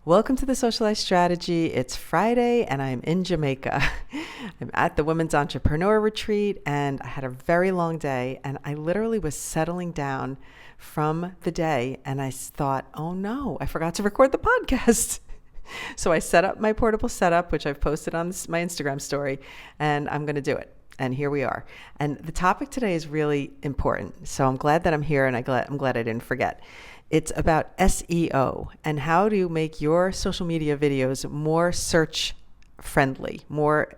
Welcome to the Socialize strategy. It's Friday and I'm in Jamaica. I'm at the Women's Entrepreneur Retreat and I had a very long day and I literally was settling down from the day and I thought, oh no, I forgot to record the podcast. So I set up my portable setup, which I've posted on my Instagram story, and I'm going to do it. And here we are. And the topic today is really important. So I'm glad that I'm here and I'm glad I didn't forget. It's about SEO and how to make your social media videos more search friendly,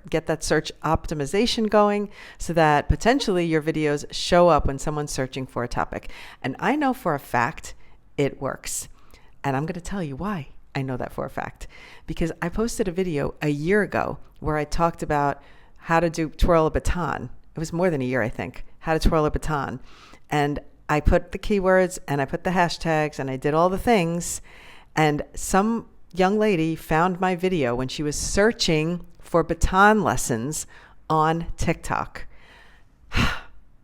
get that search optimization going so that potentially your videos show up when someone's searching for a topic. And I know for a fact it works. And I'm going to tell you why I know that for a fact. Because I posted a video a year ago where I talked about how to twirl a baton. It was more than a year, I think, how to twirl a baton. And I put the keywords and I put the hashtags and I did all the things. And some young lady found my video when she was searching for baton lessons on TikTok.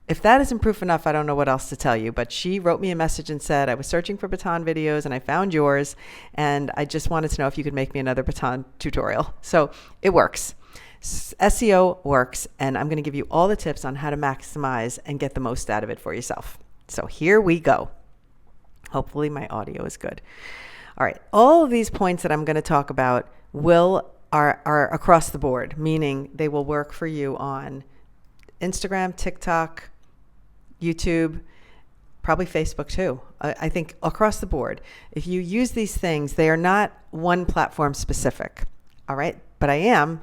If that isn't proof enough, I don't know what else to tell you. But she wrote me a message and said, I was searching for baton videos and I found yours. And I just wanted to know if you could make me another baton tutorial. So it works. SEO works. And I'm going to give you all the tips on how to maximize and get the most out of it for yourself. So here we go. Hopefully my audio is good. All right. All of these points that I'm going to talk about are across the board, meaning they will work for you on Instagram, TikTok, YouTube, probably Facebook too. I think across the board. If you use these things, they are not one platform specific. All right. But I am,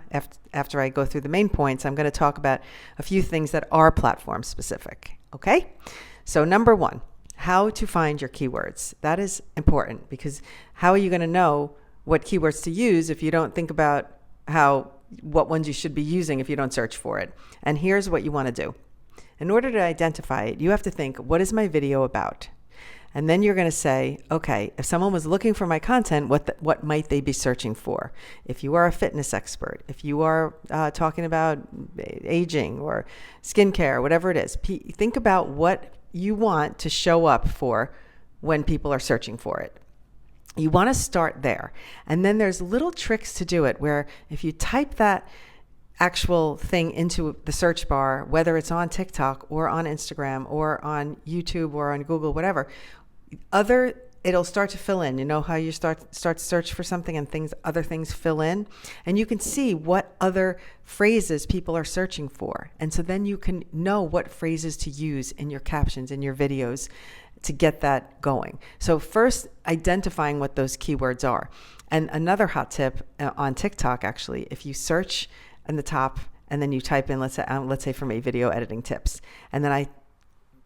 after I go through the main points, I'm going to talk about a few things that are platform specific. Okay. So number one, how to find your keywords. That is important because how are you going to know what keywords to use if you don't think about what ones you should be using if you don't search for it? And here's what you want to do. In order to identify it, you have to think, what is my video about? And then you're going to say, okay, if someone was looking for my content, what might they be searching for? If you are a fitness expert, if you are talking about aging or skincare, whatever it is, think about what you want to show up for when people are searching for it. You want to start there. And then there's little tricks to do it where if you type that actual thing into the search bar, whether it's on TikTok or on Instagram or on YouTube or on Google, whatever, it'll start to fill in. You know how you start to search for something and other things fill in, and you can see what other phrases people are searching for. And so then you can know what phrases to use in your captions, in your videos to get that going. So first, identifying what those keywords are. And another hot tip on TikTok, actually, if you search in the top and then you type in, let's say for me, video editing tips. And then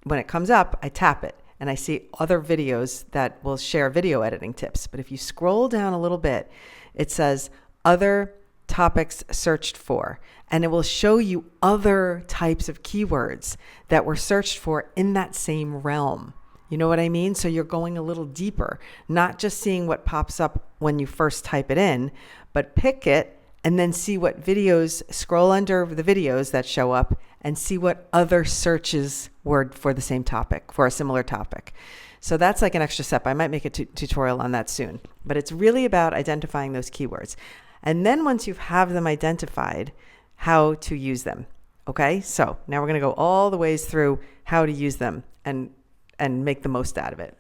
when it comes up, I tap it. And I see other videos that will share video editing tips. But if you scroll down a little bit, it says other topics searched for. And it will show you other types of keywords that were searched for in that same realm. You know what I mean? So you're going a little deeper, not just seeing what pops up when you first type it in, but pick it and then see what videos, scroll under the videos that show up and see what other searches were for the same topic, for a similar topic. So that's like an extra step. I might make a tutorial on that soon, but it's really about identifying those keywords. And then once you have them identified, how to use them. Okay, so now we're going to go all the ways through how to use them and make the most out of it.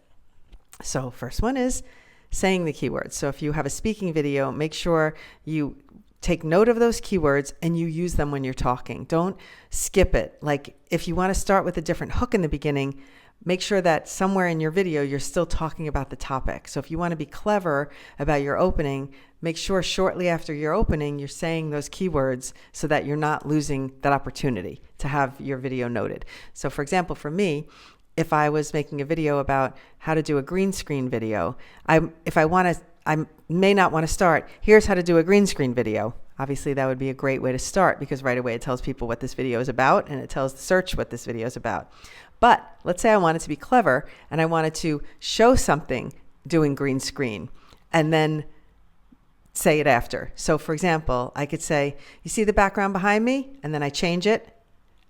So first one is saying the keywords. So if you have a speaking video, make sure you take note of those keywords and you use them when you're talking. Don't skip it. Like if you want to start with a different hook in the beginning, make sure that somewhere in your video, you're still talking about the topic. So if you want to be clever about your opening, make sure shortly after your opening, you're saying those keywords so that you're not losing that opportunity to have your video noted. So for example, for me, if I was making a video about how to do a green screen video, I may not want to start, here's how to do a green screen video. Obviously, that would be a great way to start because right away it tells people what this video is about and it tells the search what this video is about. But let's say I wanted to be clever and I wanted to show something doing green screen and then say it after. So for example, I could say, you see the background behind me? And then I change it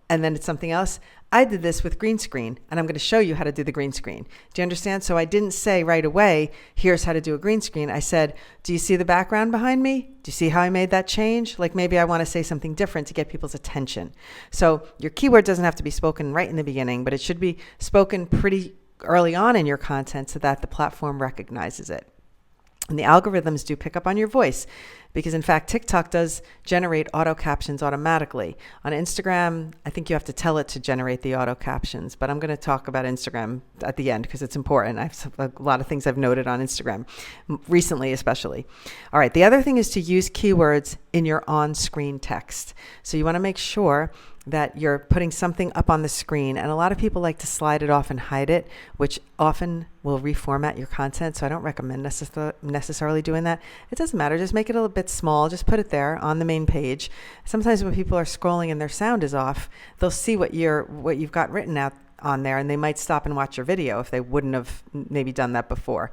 and then it's something else. I did this with green screen, and I'm going to show you how to do the green screen. Do you understand? So I didn't say right away, here's how to do a green screen. I said, do you see the background behind me? Do you see how I made that change? Like maybe I want to say something different to get people's attention. So your keyword doesn't have to be spoken right in the beginning, but it should be spoken pretty early on in your content so that the platform recognizes it. And the algorithms do pick up on your voice because, in fact, TikTok does generate auto captions automatically. On Instagram, I think you have to tell it to generate the auto captions, but I'm going to talk about Instagram at the end because it's important. I have a lot of things I've noted on Instagram recently, especially. All right, the other thing is to use keywords in your on-screen text. So you want to make sure that you're putting something up on the screen, and a lot of people like to slide it off and hide it, which often will reformat your content. So I don't recommend necessarily doing that. It doesn't matter. Just make it a little bit small. Just put it there on the main page. Sometimes when people are scrolling and their sound is off, they'll see what you've got written out on there, and they might stop and watch your video if they wouldn't have maybe done that before.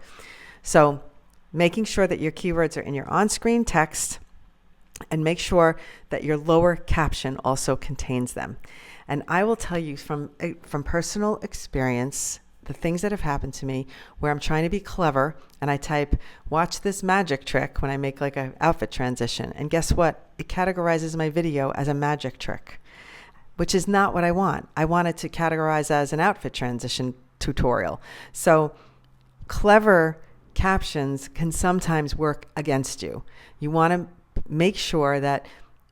So making sure that your keywords are in your on-screen text, and make sure that your lower caption also contains them. And I will tell you from personal experience, the things that have happened to me where I'm trying to be clever and I type, watch this magic trick when I make like an outfit transition. And guess what? It categorizes my video as a magic trick, which is not what I want. I want it to categorize as an outfit transition tutorial. So clever captions can sometimes work against you. You want to make sure that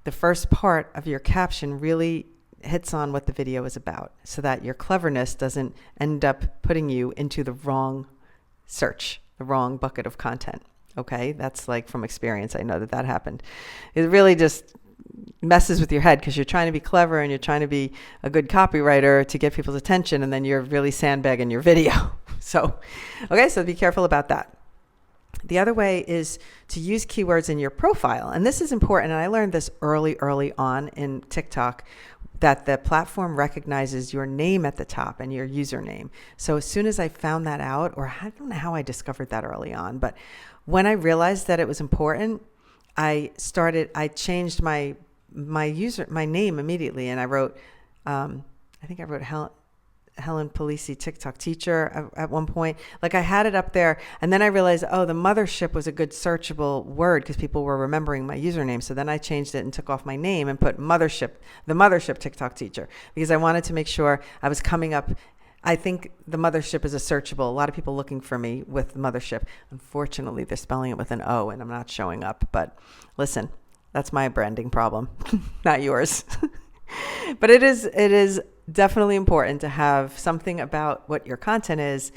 the first part of your caption really hits on what the video is about so that your cleverness doesn't end up putting you into the wrong search, the wrong bucket of content. Okay, that's like from experience. I know that happened. It really just messes with your head because you're trying to be clever and you're trying to be a good copywriter to get people's attention, and then you're really sandbagging your video. So be careful about that. The other way is to use keywords in your profile. And this is important. And I learned this early on in TikTok, that the platform recognizes your name at the top and your username. So as soon as I found that out, or I don't know how I discovered that early on, but when I realized that it was important, I changed my name immediately. And I wrote, Helen Polisi TikTok teacher at one point. Like I had it up there, and then I realized, the mothership was a good searchable word because people were remembering my username. So then I changed it and took off my name and put the mothership TikTok teacher, because I wanted to make sure I was coming up. I think the mothership is a searchable. A lot of people looking for me with mothership. Unfortunately, they're spelling it with an O and I'm not showing up. But listen, that's my branding problem, not yours. But it is definitely important to have something about what your content is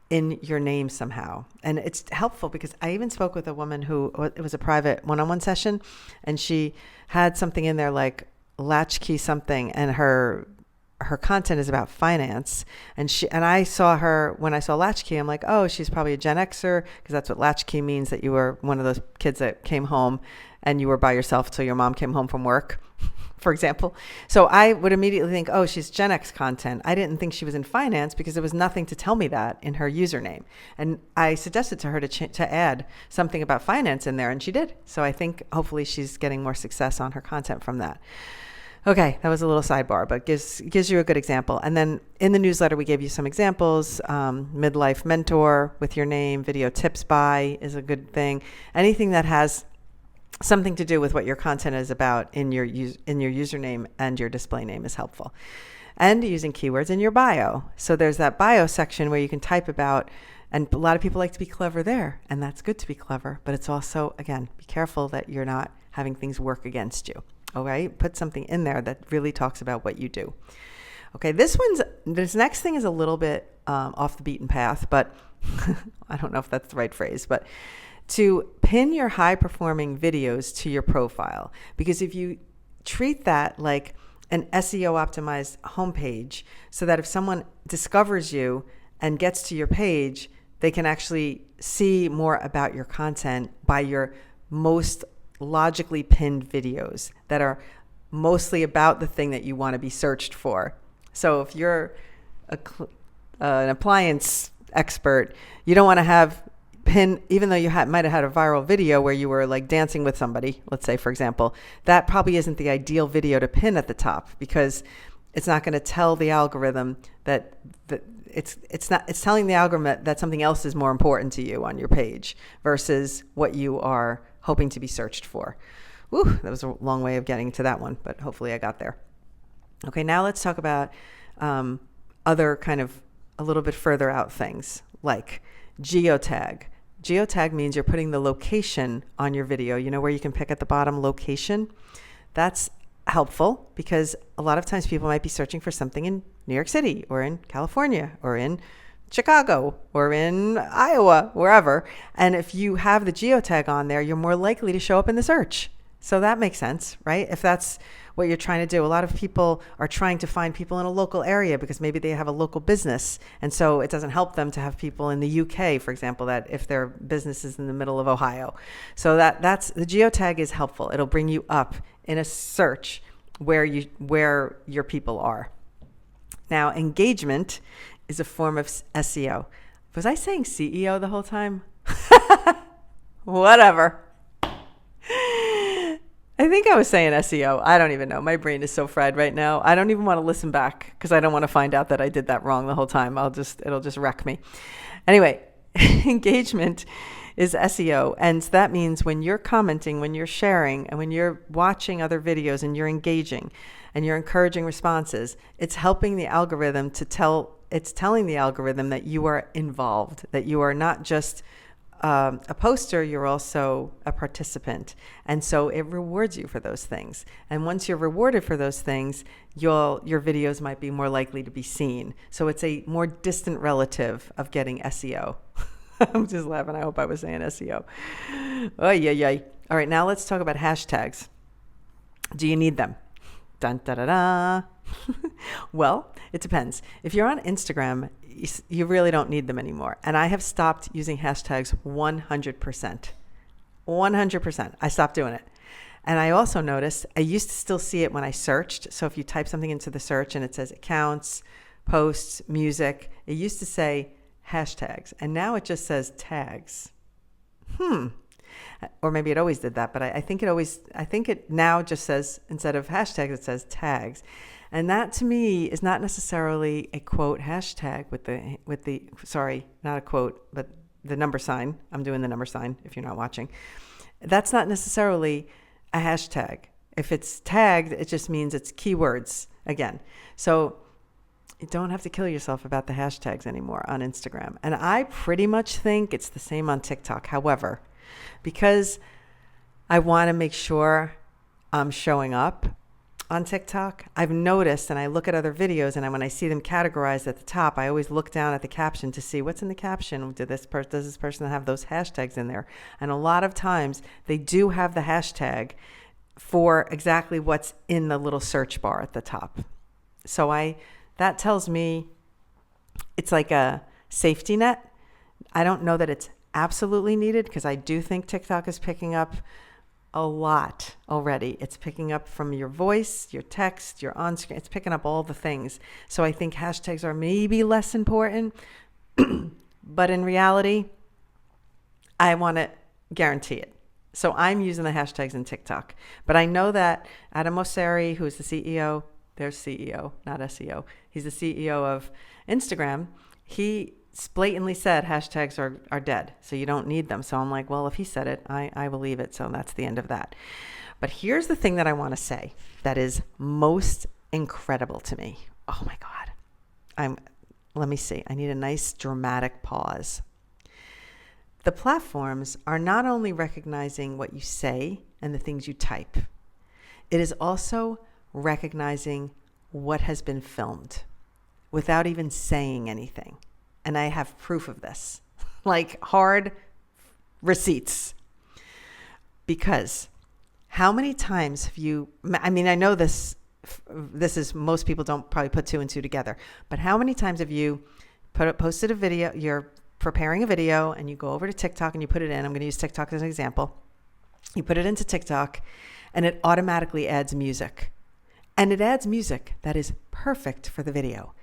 in your name somehow. And it's helpful because I even spoke with a woman it was a private one-on-one session, and she had something in there like latchkey something, and her content is about finance. And I saw her, when I saw latchkey, I'm like, she's probably a Gen Xer, because that's what latchkey means, that you were one of those kids that came home and you were by yourself till your mom came home from work, for example. So I would immediately think, she's Gen X content. I didn't think she was in finance because there was nothing to tell me that in her username. And I suggested to her to add something about finance in there, and she did. So I think hopefully she's getting more success on her content from that. Okay, that was a little sidebar, but gives you a good example. And then in the newsletter, we gave you some examples. Midlife mentor with your name, video tips by is a good thing. Anything that has something to do with what your content is about in your username and your display name is helpful. And using keywords in your bio. So there's that bio section where you can type about, and a lot of people like to be clever there, and that's good to be clever, but it's also, again, be careful that you're not having things work against you. All right, put something in there that really talks about what you do. Okay, this next thing is a little bit off the beaten path, but I don't know if that's the right phrase, but to pin your high performing videos to your profile. Because if you treat that like an SEO optimized homepage, so that if someone discovers you and gets to your page, they can actually see more about your content by your most logically pinned videos that are mostly about the thing that you want to be searched for. So if you're an appliance expert, you don't want to have pin, even though you might have had a viral video where you were like dancing with somebody, let's say, for example, that probably isn't the ideal video to pin at the top, because It's not going to tell the algorithm that it's telling the algorithm that something else is more important to you on your page versus what you are hoping to be searched for. Whew, that was a long way of getting to that one, but hopefully I got there. Okay, now let's talk about other kind of a little bit further out things like geotag. Geotag means you're putting the location on your video. You know where you can pick at the bottom location? That's helpful because a lot of times people might be searching for something in New York City or in California or in Chicago or in Iowa, wherever. And if you have the geotag on there, you're more likely to show up in the search. So that makes sense, right? If that's what you're trying to do. A lot of people are trying to find people in a local area because maybe they have a local business. And so it doesn't help them to have people in the UK, for example, that if their business is in the middle of Ohio. So that's the geotag is helpful. It'll bring you up in a search where your people are. Now, engagement is a form of SEO. Was I saying CEO the whole time? Whatever. I think I was saying SEO. I don't even know. My brain is so fried right now. I don't even want to listen back because I don't want to find out that I did that wrong the whole time. It'll just wreck me. Anyway, engagement is SEO. And that means when you're commenting, when you're sharing, and when you're watching other videos and you're engaging and you're encouraging responses, it's helping the algorithm it's telling the algorithm that you are involved, that you are not just a poster, you're also a participant. And so it rewards you for those things. And once you're rewarded for those things, your videos might be more likely to be seen. So it's a more distant relative of getting SEO. I'm just laughing. I hope I was saying SEO. Oh, yeah. All right, now let's talk about hashtags. Do you need them? Dun, da, da, da. Well, it depends. If you're on Instagram, you really don't need them anymore. And I have stopped using hashtags 100%. 100%. I stopped doing it. And I also noticed, I used to still see it when I searched. So if you type something into the search and it says accounts, posts, music, it used to say hashtags. And now it just says tags. Or maybe it always did that, but I think it now just says, instead of hashtags, it says tags. And that to me is not necessarily a quote hashtag with the sorry, not a quote, but the number sign. I'm doing the number sign if you're not watching. That's not necessarily a hashtag. If it's tagged, it just means it's keywords again. So you don't have to kill yourself about the hashtags anymore on Instagram. And I pretty much think it's the same on TikTok. However, because I want to make sure I'm showing up on TikTok, I've noticed, and I look at other videos, and when I see them categorized at the top, I always look down at the caption to see what's in the caption. Does this person have those hashtags in there? And a lot of times they do have the hashtag for exactly what's in the little search bar at the top. So that tells me it's like a safety net. I don't know that it's absolutely needed because I do think TikTok is picking up a lot already. It's picking up from your voice, your text, your on-screen. It's picking up all the things. So I think hashtags are maybe less important, but in reality, I want to guarantee it. So I'm using the hashtags in TikTok. But I know that Adam Mosseri, who is the CEO, their CEO, not SEO, he's the CEO of Instagram, he blatantly said hashtags are dead, so you don't need them. So I'm like, well, if he said it, I believe it. So that's the end of that. But here's the thing that I want to say that is most incredible to me. Oh my God. Let me see. I need a nice dramatic pause. The platforms are not only recognizing what you say and the things you type, it is also recognizing what has been filmed without even saying anything. And I have proof of this, like hard receipts. Because how many times have you, I mean, I know this is, most people don't probably put two and two together, but how many times have you posted a video, you're preparing a video and you go over to TikTok and you put it in, I'm going to use TikTok as an example. You put it into TikTok and it automatically adds music. And it adds music that is perfect for the video.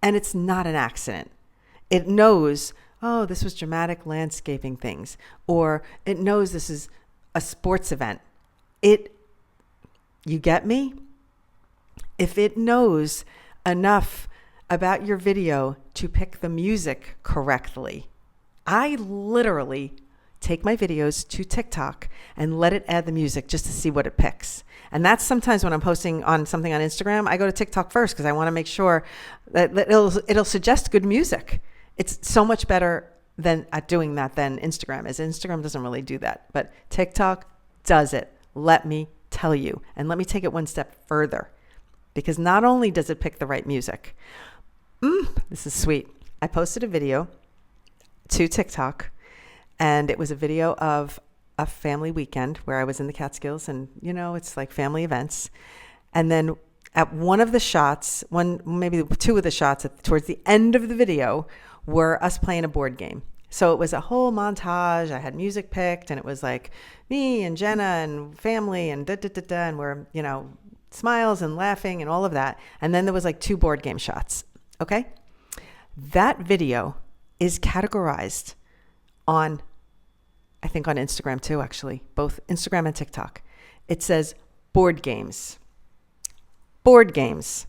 And it's not an accident. It knows, oh, this was dramatic landscaping things, or it knows this is a sports event. You get me? if it knows enough about your video to pick the music correctly. I literally take my videos to TikTok and let it add the music just to see what it picks. And that's sometimes when I'm posting on something on Instagram, I go to TikTok first because I want to make sure that it'll suggest good music. It's so much better than at doing that than Instagram is. Instagram doesn't really do that, but TikTok does it. Let me tell you. And let me take it one step further, because not only does it pick the right music, this is sweet. I posted a video to TikTok, and it was a video of a family weekend where I was in the Catskills, and it's like family events. And then at one of the shots, maybe two of the shots towards the end of the video were us playing a board game. So it was a whole montage. I had music picked, and it was like me and Jenna and family and and we're, smiles and laughing and all of that. And then there was like 2 board game shots. Okay. That video is categorized on, I think on Instagram too, actually, both Instagram and TikTok. It says board games. Board games.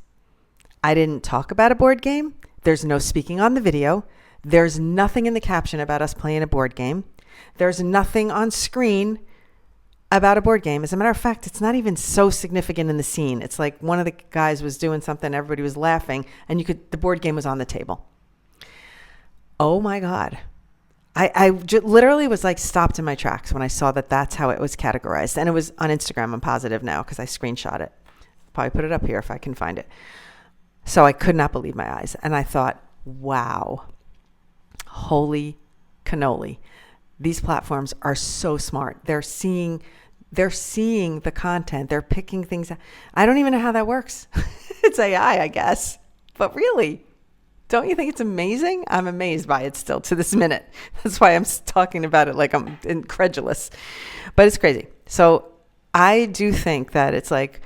I didn't talk about a board game. There's no speaking on the video. There's nothing in the caption about us playing a board game. There's nothing on screen about a board game. As a matter of fact, it's not even so significant in the scene. It's like one of the guys was doing something, everybody was laughing, and the board game was on the table. Oh my God. I literally was like stopped in my tracks when I saw that that's how it was categorized. And it was on Instagram. I'm positive now because I screenshot it. Probably put it up here if I can find it. So I could not believe my eyes. And I thought, wow, holy cannoli. These platforms are so smart. They're seeing the content. They're picking things. I don't even know how that works. It's AI, I guess. But really, don't you think it's amazing? I'm amazed by it still to this minute. That's why I'm talking about it like I'm incredulous. But it's crazy. So I do think that it's like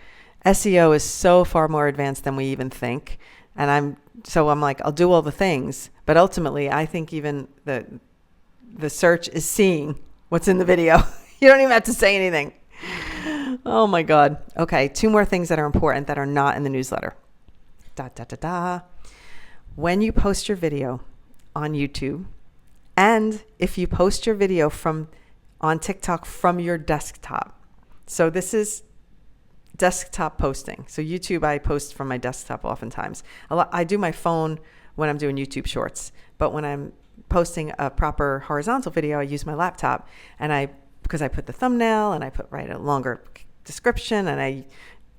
SEO is so far more advanced than we even think. And I'm like, I'll do all the things. But ultimately, I think even the search is seeing what's in the video. You don't even have to say anything. Oh my God. Okay, 2 more things that are important that are not in the newsletter. When you post your video on YouTube, and if you post your video on TikTok from your desktop. So this is desktop posting. So YouTube, I post from my desktop oftentimes. I do my phone when I'm doing YouTube shorts, but when I'm posting a proper horizontal video, I use my laptop, and because I put the thumbnail and I write a longer description, and I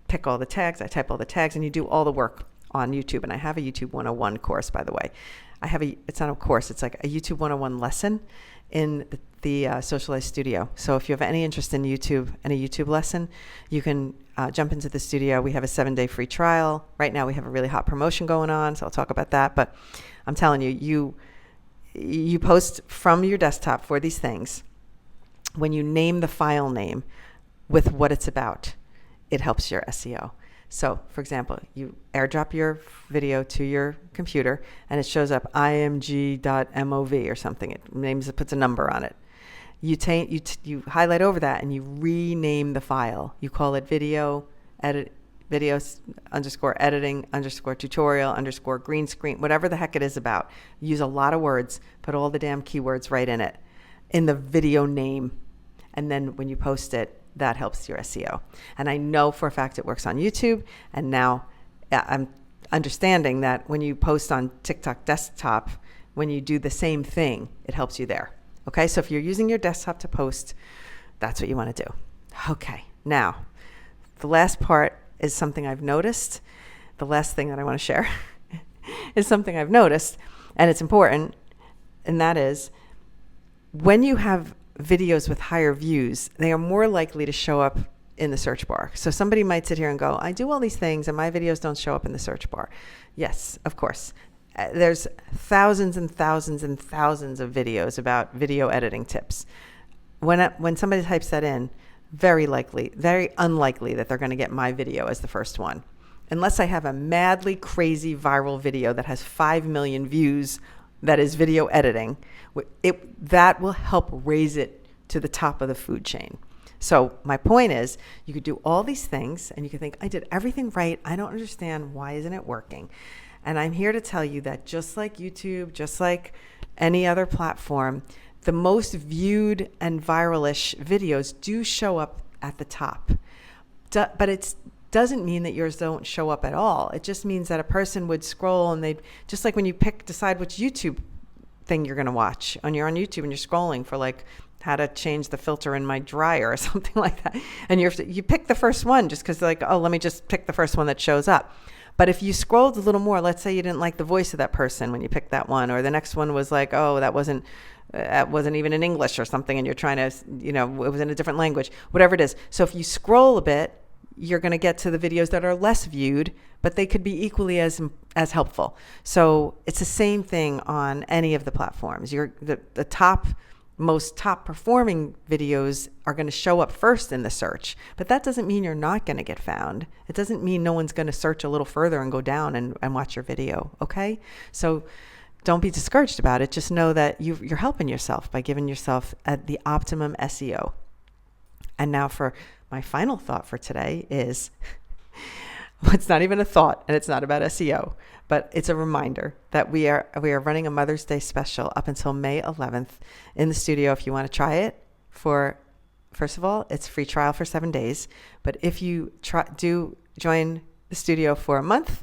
pick all the tags, I type all the tags, and you do all the work on YouTube. And I have a YouTube 101 course, by the way. It's not a course, it's like a YouTube 101 lesson in the Socialize studio. So if you have any interest in YouTube and a YouTube lesson, you can jump into the studio. We have a 7-day free trial. Right now we have a really hot promotion going on, so I'll talk about that. But I'm telling you, you post from your desktop for these things. When you name the file name with what it's about, it helps your SEO. So, for example, you airdrop your video to your computer, and it shows up img.mov or something. It puts a number on it. You highlight over that, and you rename the file. You call it video underscore editing underscore tutorial underscore green screen, whatever the heck it is about. Use a lot of words. Put all the damn keywords right in it, in the video name, and then when you post it, that helps your SEO. And I know for a fact it works on YouTube. And now I'm understanding that when you post on TikTok desktop, when you do the same thing, it helps you there. Okay, so if you're using your desktop to post, that's what you want to do. Okay, now the last part is something I've noticed. The last thing that I want to share is something I've noticed, and it's important, and that is when you have videos with higher views, they are more likely to show up in the search bar. So somebody might sit here and go, I do all these things and my videos don't show up in the search bar. Yes, of course. There's thousands and thousands and thousands of videos about video editing tips. When somebody types that in, very unlikely that they're going to get my video as the first one. Unless I have a madly crazy viral video that has 5 million views that is video editing, that will help raise it to the top of the food chain. So my point is, you could do all these things and you could think, I did everything right. I don't understand. Why isn't it working? And I'm here to tell you that just like YouTube, just like any other platform, the most viewed and viral-ish videos do show up at the top. But it doesn't mean that yours don't show up at all. It just means that a person would scroll and they'd, just like when you decide which YouTube thing you're going to watch, you're on YouTube and you're scrolling for like how to change the filter in my dryer or something like that. And you pick the first one just because like, oh, let me just pick the first one that shows up. But if you scrolled a little more, let's say you didn't like the voice of that person when you picked that one, or the next one was like, oh, that wasn't even in English or something, and you're trying to, it was in a different language, whatever it is. So if you scroll a bit, you're going to get to the videos that are less viewed, but they could be equally as helpful. So it's the same thing on any of the platforms. The most top performing videos are going to show up first in the search, but that doesn't mean you're not going to get found. It doesn't mean no one's going to search a little further and go down and watch your video. Okay. So don't be discouraged about it. Just know that you're helping yourself by giving yourself the optimum SEO. And now for my final thought for today is, it's not even a thought and it's not about SEO, but it's a reminder that we are running a Mother's Day special up until May 11th in the studio. If you want to try it first of all, it's free trial for 7 days. But if you do join the studio for a month,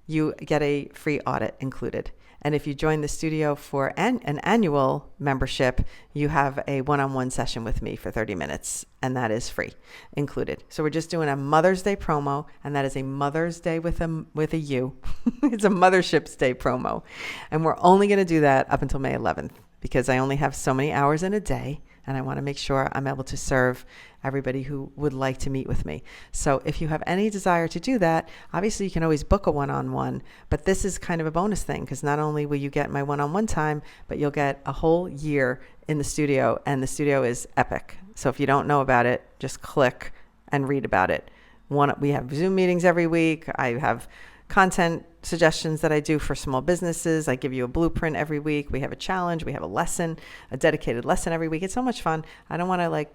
you get a free audit included. And if you join the studio for an annual membership, you have a one-on-one session with me for 30 minutes, and that is free included. So we're just doing a Mother's Day promo, and that is a Mother's Day with a U. It's a Mothership's Day promo. And we're only going to do that up until May 11th because I only have so many hours in a day, and I want to make sure I'm able to serve everybody who would like to meet with me. So if you have any desire to do that, obviously you can always book a one-on-one, but this is kind of a bonus thing because not only will you get my one-on-one time, but you'll get a whole year in the studio, and the studio is epic. So if you don't know about it, just click and read about it. We have Zoom meetings every week. I have content suggestions that I do for small businesses. I give you a blueprint every week. We have a challenge. We have a dedicated lesson every week. It's so much fun. I don't want to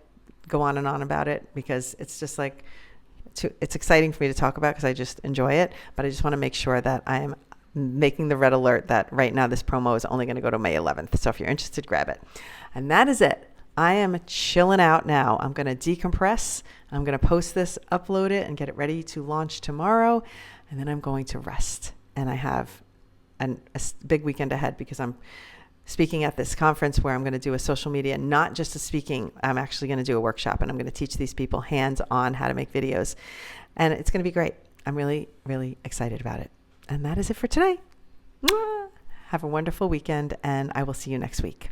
go on and on about it because it's just it's exciting for me to talk about because I just enjoy it. But I just want to make sure that I am making the red alert that right now this promo is only going to go to May 11th. So if you're interested, grab it. And that is it. I am chilling out now. I'm going to decompress. I'm going to post this, upload it, and get it ready to launch tomorrow. And then I'm going to rest. And I have a big weekend ahead because I'm speaking at this conference where I'm going to do a social media, not just a speaking. I'm actually going to do a workshop, and I'm going to teach these people hands-on how to make videos. And it's going to be great. I'm really, really excited about it. And that is it for today. Have a wonderful weekend, and I will see you next week.